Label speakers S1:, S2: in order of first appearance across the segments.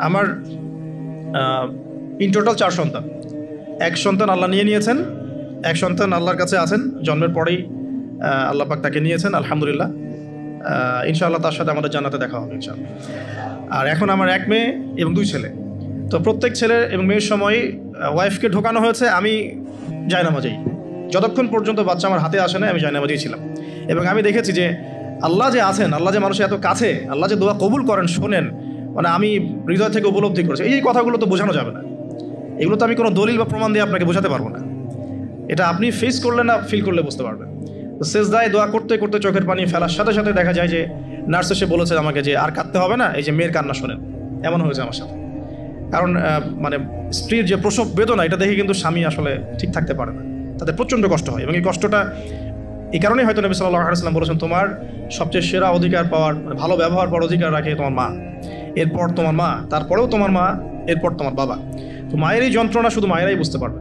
S1: আমার in total 4 সন্তান। এক সন্তান আল্লাহ নিয়ে নিয়েছেন, এক সন্তান আল্লাহর কাছে আছেন, জন্মের পরেই আল্লাহ পাক তাকে নিয়েছেন, আলহামদুলিল্লাহ। ইনশাআল্লাহ তার সাথে আমাদের জান্নাতে দেখা হবে ইনশাআল্লাহ। আর এখন আমার 1 মেয়ে এবং 2 ছেলে। তো প্রত্যেক ছেলে এবং মেয়ের সময় ওয়াইফকে ঢোকানো হয়েছে আমি জায়নামাজেই। যতক্ষণ পর্যন্ত বাচ্চা আমার হাতে আসে না আমি জায়নামাজেই ছিলাম। এবং আমি দেখেছি যে আল্লাহ যে আছেন, আল্লাহ যে মানুষের এত কাছে, আল্লাহ যে দোয়া কবুল করেন, শোনেন, মানে আমি হৃদয় থেকে উপলব্ধি করেছি। এই কথাগুলো তো বোঝানো যাবে না, এগুলো তো আমি কোনো দলিল বা প্রমাণ দিয়ে আপনাকে বোঝাতে পারবো না। এটা আপনি ফেস করলে না ফিল করলে বুঝতে পারবেন। তো সেজদায় দোয়া করতে করতে চোখের পানি ফেলার সাথে সাথে দেখা যায় যে নার্স এসে বলেছে আমাকে যে আর কাঁদতে হবে না, এই যে মেয়ের কান্না শোনেন। এমন হয়েছে আমার সাথে। কারণ মানে স্ত্রীর যে প্রসব বেদনা, এটা দেখে কিন্তু স্বামী আসলে ঠিক থাকতে পারে না, তাদের প্রচণ্ড কষ্ট হয়। এবং এই কষ্টটা এই কারণেই হয়তো নবী সাল্লাল্লাহু আলাইহি ওয়াসাল্লাম বলেছেন, তোমার সবচেয়ে সেরা অধিকার পাওয়ার, ভালো ব্যবহার পাওয়ার অধিকার রাখে তোমার মা, এরপর তোমার মা, তারপরেও তোমার মা, এরপর তোমার বাবা। তো মায়ের এই যন্ত্রণা শুধু মায়েরাই বুঝতে পারবে।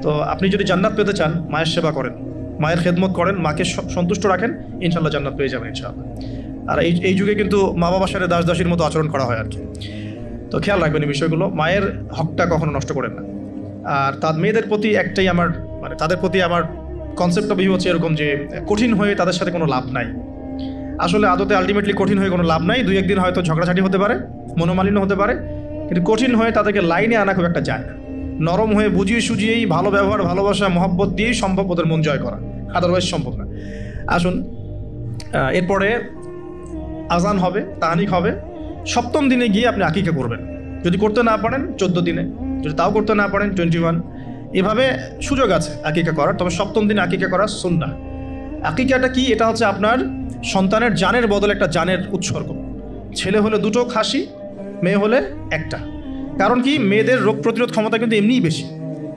S1: তো আপনি যদি জান্নাত পেতে চান, মায়ের সেবা করেন, মায়ের খেদমত করেন, মাকে সন্তুষ্ট রাখেন, ইনশাআল্লাহ জান্নাত পেয়ে যাবেন ইনশাআল্লাহ। আর এই যুগে কিন্তু মা বাবার সাথে দাস দাসীর মতো আচরণ করা হয় আর কি। তো খেয়াল রাখবেন এই বিষয়গুলো, মায়ের হকটা কখনো নষ্ট করেন না। আর তার মেয়েদের প্রতি একটাই আমার, মানে তাদের প্রতি আমার কনসেপ্ট অফ ভিউ হচ্ছে এরকম যে কঠিন হয়ে তাদের সাথে কোনো লাভ নাই। আসলে আদতে আলটিমেটলি কঠিন হয়ে কোনো লাভ নাই। 2-1 দিন হয়তো ঝগড়াঝাটি হতে পারে, মনোমালিন্য হতে পারে, কিন্তু কঠিন হয়ে তাদেরকে লাইনে আনা খুব একটা যায় না। নরম হয়ে বুঝিয়ে সুঝিয়েই, ভালো ব্যবহার, ভালোবাসা, মহব্বত দিয়েই সম্ভব ওদের মন জয় করা, আদারওয়াইজ সম্ভব না। আসুন, এরপরে আজান হবে, তাহানিক হবে। 7ম দিনে গিয়ে আপনি আকিকা করবেন। যদি করতে না পারেন 14 দিনে, যদি তাও করতে না পারেন 21, এভাবে সুযোগ আছে আকিকা করার। তবে 7ম দিনে আকিকা করা সুন্নাহ। আকিকাটা কি? এটা হচ্ছে আপনার সন্তানের জানের বদলে একটা জানের উৎসর্গ। ছেলে হলে 2টো খাসি, মেয়ে হলে 1টা। কারণ কি, মেয়েদের রোগ প্রতিরোধ ক্ষমতা কিন্তু এমনিই বেশি,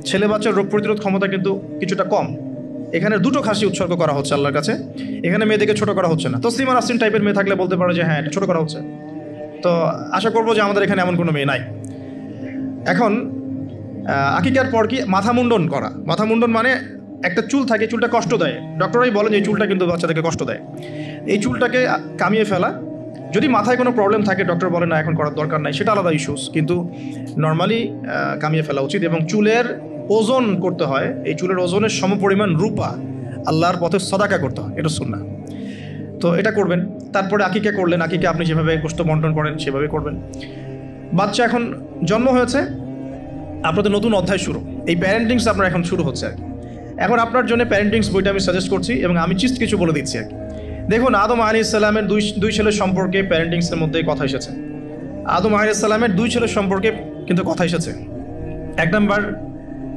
S1: ছেলে বাচ্চার রোগ প্রতিরোধ ক্ষমতা কিন্তু কিছুটা কম। এখানে 2টো খাসি উৎসর্গ করা হচ্ছে আল্লাহর কাছে। এখানে মেয়েদেরকে ছোট করা হচ্ছে না। তসলিমা নাসরিন টাইপের মেয়ে থাকলে বলতে পারে যে হ্যাঁ, এটা ছোট করা হচ্ছে। তো আশা করবো যে আমাদের এখানে এমন কোনো মেয়ে নাই। এখন আকিকার পর কি মাথা মুন্ডন করা। মাথা মুন্ডন মানে একটা চুল থাকে, চুলটা কষ্ট দেয়, ডক্টরাই বলেন যে এই চুলটা কিন্তু বাচ্চাদেরকে কষ্ট দেয়। এই চুলটাকে কামিয়ে ফেলা। যদি মাথায় কোনো প্রবলেম থাকে, ডক্টর বলে না এখন করার দরকার নাই, সেটা আলাদা ইস্যুস, কিন্তু নর্মালি কামিয়ে ফেলা উচিত। এবং চুলের ওজন করতে হয়, এই চুলের ওজনের সমপরিমাণ রূপা আল্লাহর পথে সদাকা করতে হয়, এটা সুন্নাহ। তো এটা করবেন। তারপরে আকিকা করলেন, আকিকা আপনি যেভাবে গোশত বন্টন করেন সেভাবে করবেন। বাচ্চা এখন জন্ম হয়েছে, আপনাদের নতুন অধ্যায় শুরু, এই প্যারেন্টিংস আপনার এখন শুরু হচ্ছে আর কি। এখন আপনার জন্য প্যারেন্টিংস বইটা আমি সাজেস্ট করছি এবং আমি কিছু বলে দিচ্ছি আর কি। দেখুন, আদম আলাইহিস সালামের দুই ছেলের সম্পর্কে প্যারেন্টিংসের মধ্যে কথা এসেছে। আদম আলাইহিস সালামের 2 ছেলের সম্পর্কে কিন্তু কথা এসেছে। 1 নম্বর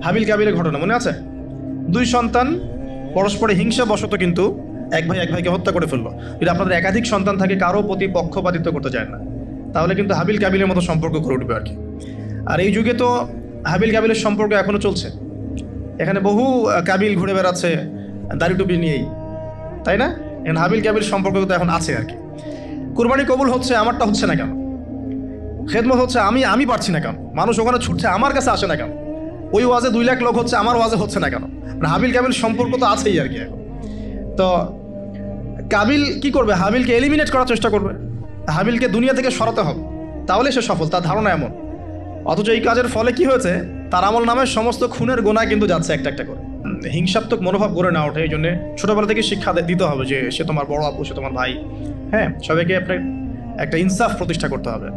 S1: হাবিল কাবিলের ঘটনা মনে আছে? 2 সন্তান পরস্পরে হিংসা বশত কিন্তু এক ভাইকে হত্যা করে ফেললো। যদি আপনাদের একাধিক সন্তান থাকে, কারো প্রতি পক্ষপাতিত্ব করতে যায় না, তাহলে কিন্তু হাবিল কাবিলের মতো সম্পর্ক করে উঠবে আর কি। আর এই যুগে তো হাবিল কাবিলের সম্পর্ক এখনও চলছে। এখানে বহু কাবিল ঘুরে বেড়াচ্ছে দাড়ি টুপি নিয়েই, তাই না? এখন হাবিল কাবিল সম্পর্ক তো এখন আছে আর কি। কুরবানি কবুল হচ্ছে, আমারটা হচ্ছে না কেন? খেদমত হচ্ছে, আমি পারছি না কেন? মানুষ ওখানে ছুটছে, আমার কাছে আসে না কেন? ওই ওয়াজে 2 লাখ লোক হচ্ছে, আমার ওয়াজে হচ্ছে না কেন? হাবিল কাবিল সম্পর্ক তো আছেই আর কি এখন। তো কাবিল কি করবে? হাবিলকে এলিমিনেট করার চেষ্টা করবে, হাবিলকে দুনিয়া থেকে সরাতে হবে, তাহলে সে সফল, তার ধারণা এমন। অথচ এই কাজের ফলে কি হয়েছে, তার আমল নামে সমস্ত খুনের গোনা কিন্তু যাচ্ছে একটা একটা করে। হিংসাত্মক মনোভাব গড়ে না ওঠে, এই জন্য ছোটবেলা থেকে শিক্ষা দিতে হবে যে সে তোমার বড় আপু, সে তোমার ভাই। হ্যাঁ, সবাইকে আপনার একটা ইনসাফ প্রতিষ্ঠা করতে হবে।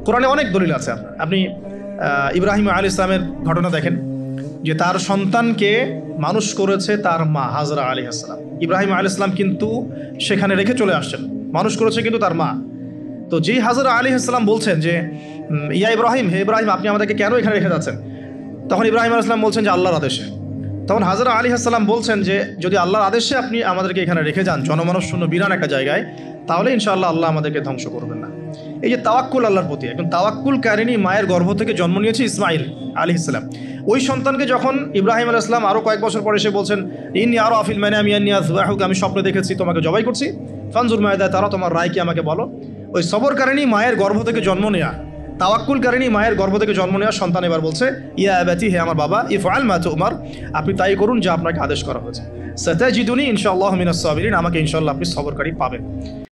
S1: কোরআনে অনেক দলিল আছে। আপনি ইব্রাহিম আলাইহিস সালামের ঘটনা দেখেন, যে তার সন্তানকে মানুষ করেছে তার মা হাজরা আলাইহিস সালাম। ইব্রাহিম আলাইহিস সালাম কিন্তু সেখানে রেখে চলে আসছেন, মানুষ করেছে কিন্তু তার মা। তো যেই হাজরা আলাইহিস সালাম বলছেন যে ইয়া ইব্রাহিম, হে ইব্রাহিম, আপনি আমাদেরকে কেন এখানে রেখে যাচ্ছেন? তখন ইব্রাহিম আলাইহিস সালাম বলছেন যে আল্লাহর আদেশে। তখন হাজরা আলাইহিস সালাম বলছেন যে যদি আল্লাহর আদেশে আপনি আমাদেরকে এখানে রেখে যান, জনমানব শূন্য বিরান একটা জায়গায়, তাহলে ইনশাআল্লাহ আল্লাহ আমাদেরকে ধ্বংস করবেন না। এই যে তাওয়াক্কুল আল্লাহর প্রতি, এখন তাওয়াক্কুল কারিনী মায়ের গর্ভ থেকে জন্ম নিয়েছে ইসমাইল আলাইহিস সালাম। ওই সন্তানকে যখন ইব্রাহিম আলাইহিস সালাম আরও কয়েক বছর পরে এসে বলছেন ইন্নী আরা ফিল মানামি আন্নী আযবাহুকা, আমি স্বপ্নে দেখেছি তোমাকে জবাই করছি, ফানজুর মাযা তারা, তোমার রায় কি আমাকে বলো। ওই সবরকারিনী মায়ের গর্ভ থেকে জন্ম নেয়া, তাওয়াক্কুল কারিনী মায়ের গর্ভ থেকে জন্ম নেওয়া সন্তান এবার বলছে ইয়া আবাতি, হে আমার বাবা, ইফআল মা তুমার, আপনি তাই করুন যা আপনাকে আদেশ করা হয়েছে। সাতাজিদুনি ইনশাআল্লাহু মিনাস সাবিরিন, আমাকে ইনশাআল্লাহ আপনি সবরকারী পাবেন।